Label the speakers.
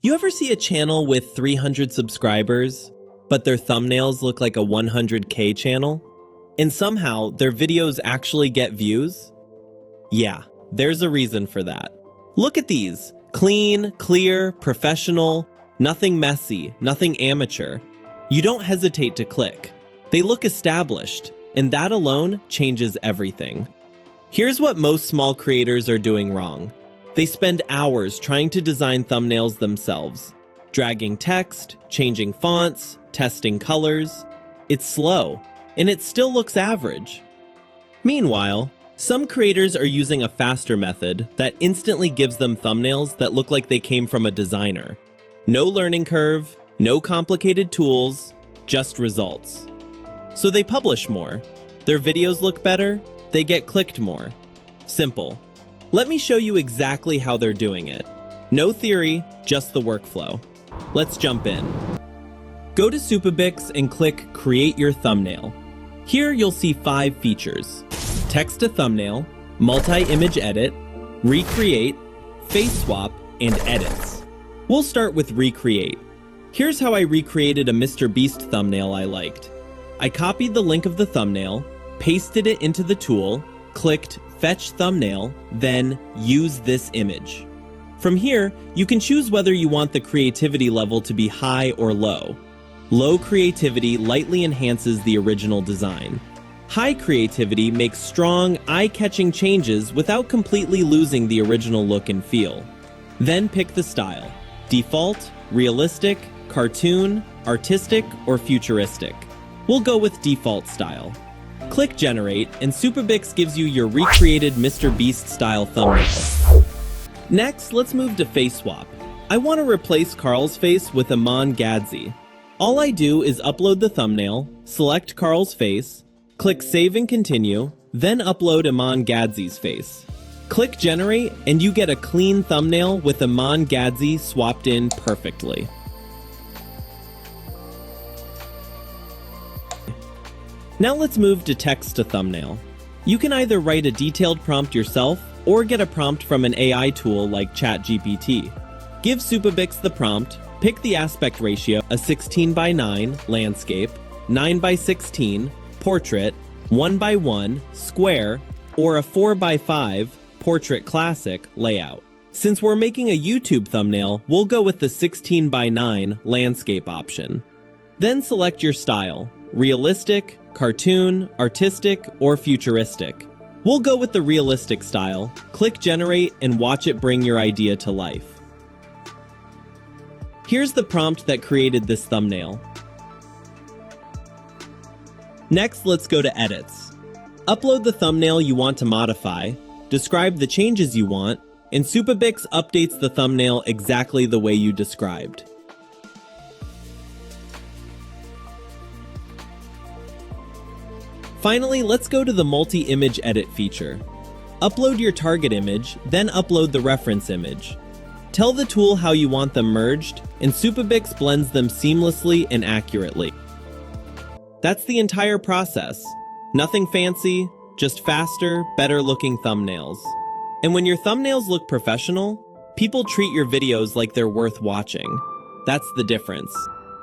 Speaker 1: You ever see a channel with 300 subscribers, but their thumbnails look like a 100K channel? And somehow their videos actually get views? Yeah, there's a reason for that. Look at these. Clean, clear, professional, nothing messy, nothing amateur. You don't hesitate to click. They look established, and that alone changes everything. Here's what most small creators are doing wrong. They spend hours trying to design thumbnails themselves, dragging text, changing fonts, testing colors. It's slow, and it still looks average. Meanwhile, some creators are using a faster method that instantly gives them thumbnails that look like they came from a designer. No learning curve, no complicated tools, just results. So they publish more. Their videos look better, they get clicked more. Simple. Let me show you exactly how they're doing it. No theory, just the workflow. Let's jump in. Go to Supabix and click Create Your Thumbnail. Here you'll see 5 features: text to thumbnail, multi-image edit, recreate, face swap, and edits. We'll start with recreate. Here's how I recreated a Mr. Beast thumbnail I liked. I copied the link of the thumbnail, pasted it into the tool, clicked Fetch Thumbnail, then Use this image. From here, you can choose whether you want the creativity level to be high or low. Low creativity lightly enhances the original design. High creativity makes strong, eye-catching changes without completely losing the original look and feel. Then pick the style: default, realistic, cartoon, artistic, or futuristic. We'll go with default style. Click Generate, and Supabix gives you your recreated Mr. Beast style thumbnail. Next, let's move to face swap. I want to replace Carl's face with Aman Gadzi. All I do is upload the thumbnail, select Carl's face, click Save and Continue, then upload Aman Gadzi's face. Click Generate, and you get a clean thumbnail with Aman Gadzi swapped in perfectly. Now let's move to text to thumbnail. You can either write a detailed prompt yourself or get a prompt from an AI tool like ChatGPT. Give Supabix the prompt, pick the aspect ratio, a 16:9 landscape, 9:16 portrait, 1:1 square, or a 4:5 portrait classic layout. Since we're making a YouTube thumbnail, we'll go with the 16:9 landscape option. Then select your style: realistic, cartoon, artistic, or futuristic. We'll go with the realistic style. Click Generate and watch it bring your idea to life. Here's the prompt that created this thumbnail. Next, let's go to Edits. Upload the thumbnail you want to modify, describe the changes you want, and Supabix updates the thumbnail exactly the way you described. Finally, let's go to the multi-image edit feature. Upload your target image, then upload the reference image. Tell the tool how you want them merged, and Supabix blends them seamlessly and accurately. That's the entire process. Nothing fancy, just faster, better-looking thumbnails. And when your thumbnails look professional, people treat your videos like they're worth watching. That's the difference.